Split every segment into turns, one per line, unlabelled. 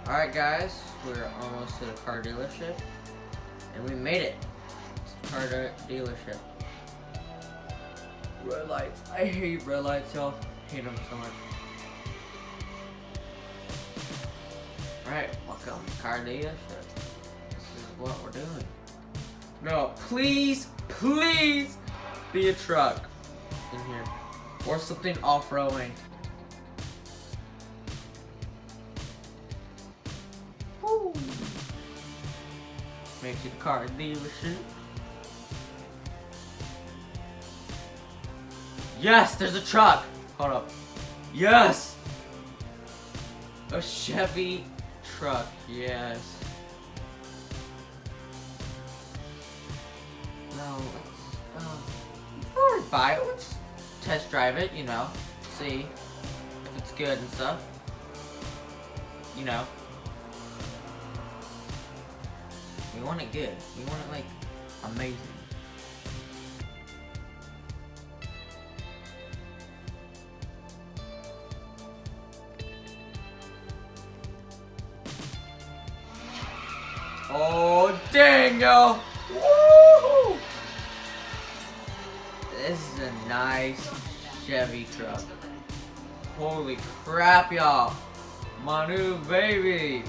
Alright guys, we're almost to the car dealership. And we made it. To the car dealership. Red lights. I hate red lights, y'all. Hate them so much. Alright, welcome to car dealership. This is what we're doing. No, please be a truck in here. Or something off-roading. Woo! Make it a car dealership. Yes, there's a truck. Hold up. Yes! A Chevy truck, yes. No, before we buy it, let's test drive it, you know, see if it's good and stuff. You know. We want it good. We want it, like, amazing. Oh, dang, yo! Woo! This is a nice Chevy truck. Holy crap, y'all! My new baby!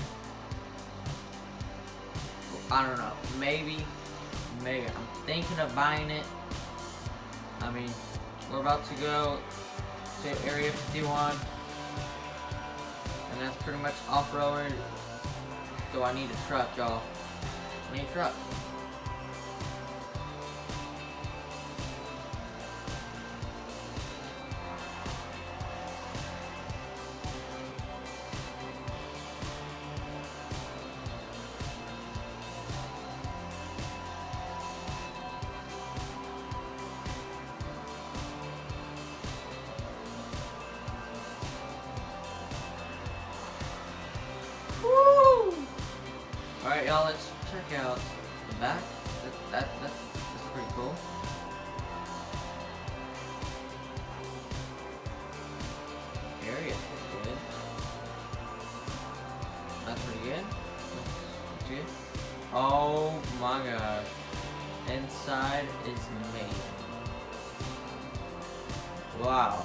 I don't know. Maybe. I'm thinking of buying it. I mean, we're about to go to Area 51. And that's pretty much off-road. So I need a truck, y'all. I need a truck. Alright, y'all, let's check out the back. That's pretty cool. Area is pretty good. That's pretty good. That's good. Oh my gosh. Inside is amazing. Wow.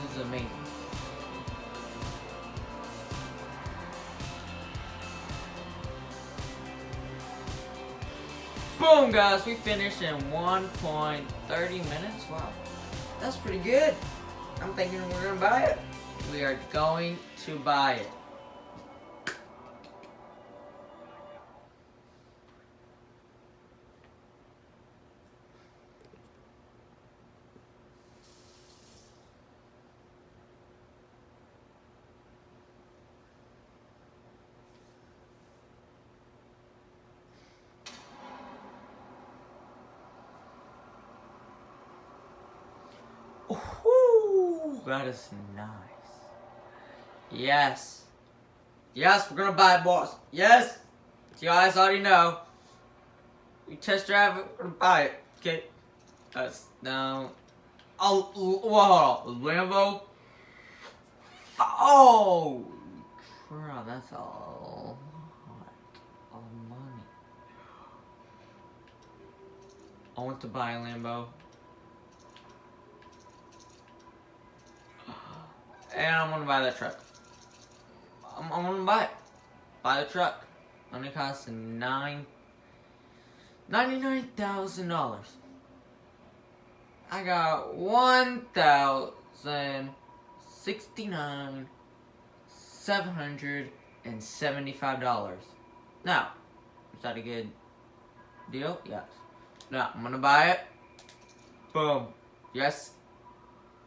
This is amazing. Boom, guys, we finished in 1.30 minutes. Wow, that's pretty good. I'm thinking we're gonna buy it. We are going to buy it. Ooh, that is nice. Yes. Yes, we're gonna buy it, boss. Yes. You guys already know. We test drive it, we're gonna buy it. Okay. That's now. Oh, whoa, Lambo. Oh, crap, that's a lot of money. I want to buy a Lambo. And I'm gonna buy that truck. I'm gonna buy it. Buy the truck. Only costs $99,000. I got $1,069,775. Now, is that a good deal? Yes. Now, I'm gonna buy it. Boom. Yes.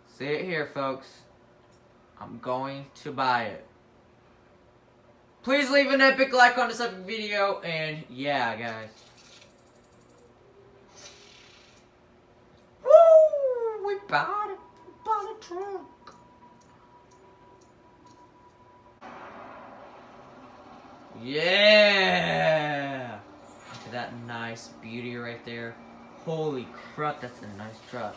See it here, folks. I'm going to buy it. Please leave an epic like on this epic video, and yeah, guys. Woo! We bought it. We bought a truck. Yeah! Look at that nice beauty right there. Holy crap, that's a nice truck.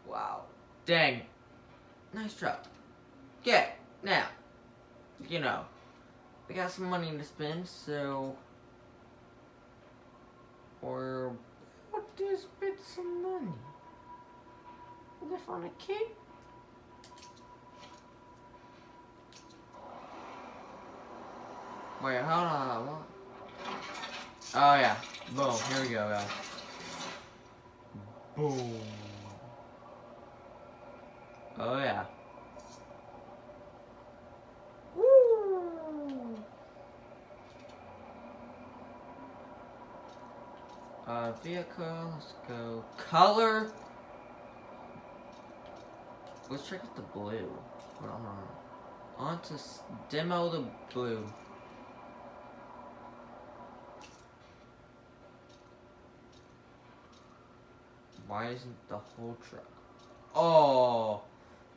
Wow. Dang. Nice truck. Okay, now, you know, we got some money to spend, so... Or... What do you spend some money? Live on a kid? Wait, hold on, what? Oh yeah, boom, here we go, guys. Boom. Oh yeah. Woo! Vehicle, let's go. Color. Let's check out the blue. Hold on. On to demo the blue. Why isn't the whole truck? Oh,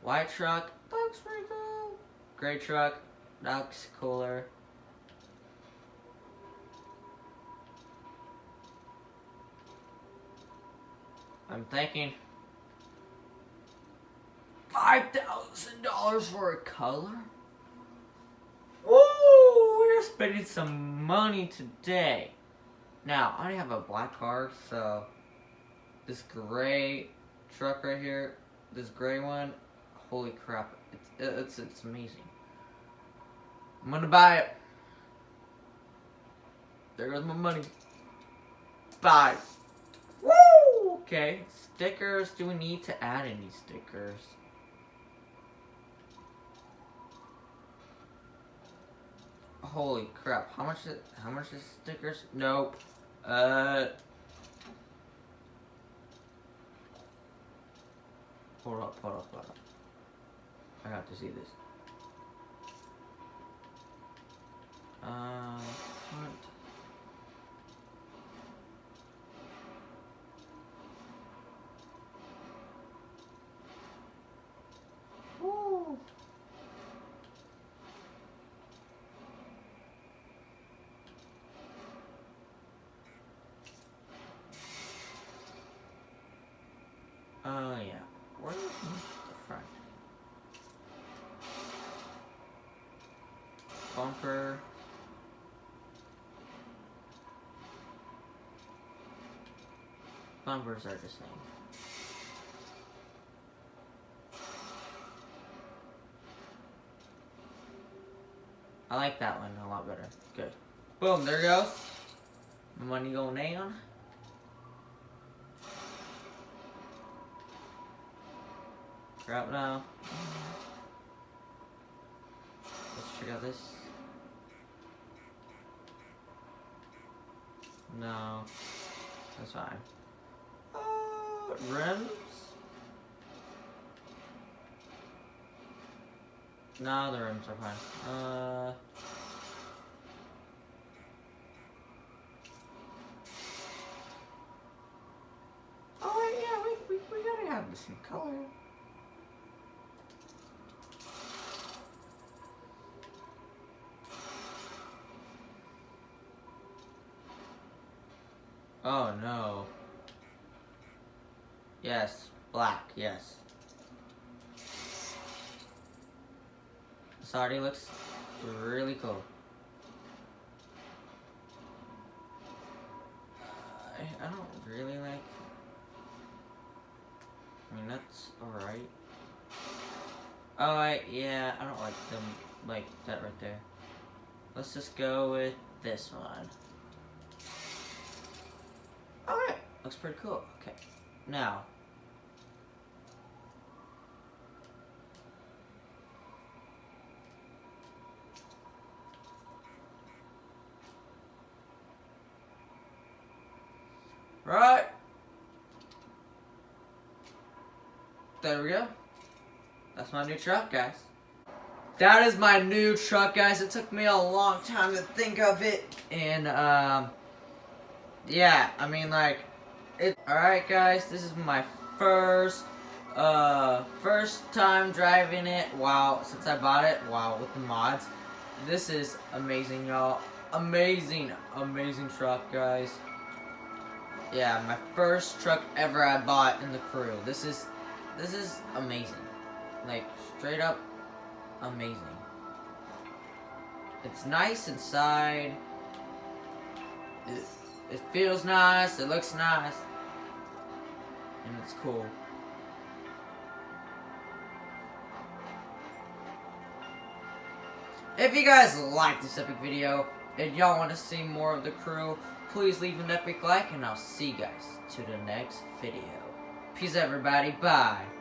white truck. That looks pretty cool. Gray truck. That looks cooler. I'm thinking $5,000 for a color? Woo! We're spending some money today. Now, I only have a black car, so this gray truck right here, this gray one, holy crap, it's amazing. I'm gonna buy it. There goes my money. Buy. Woo! Okay, stickers. Do we need to add any stickers? Holy crap! How much is stickers? Nope. Hold up. I have to see this. Front. Woo. Oh yeah. Where is the front? Bumper. Bumpers are the same. I like that one a lot better. Good. Boom, there goes. Money going down. Crap now. Let's check out this. No. That's fine. Rims? No, the rims are fine. Oh yeah, we gotta have the same color. Oh no. Yes, black, yes. This already looks really cool. I don't really like... I mean, that's alright. Oh, yeah, I don't like them like that right there. Let's just go with this one. Alright, looks pretty cool. Okay, now. Right. There we go. That's my new truck, guys. That is my new truck, guys. It took me a long time to think of it. And, yeah, I mean, like, alright, guys, this is my first time driving it. Wow, since I bought it, wow, with the mods. This is amazing, y'all. Amazing truck, guys. Yeah, my first truck ever I bought in the crew. This is amazing. like straight up amazing. It's nice inside. It feels nice. It looks nice, and it's cool. If you guys like this epic video and y'all want to see more of the crew, please leave an epic like, and I'll see you guys to the next video. Peace, everybody. Bye.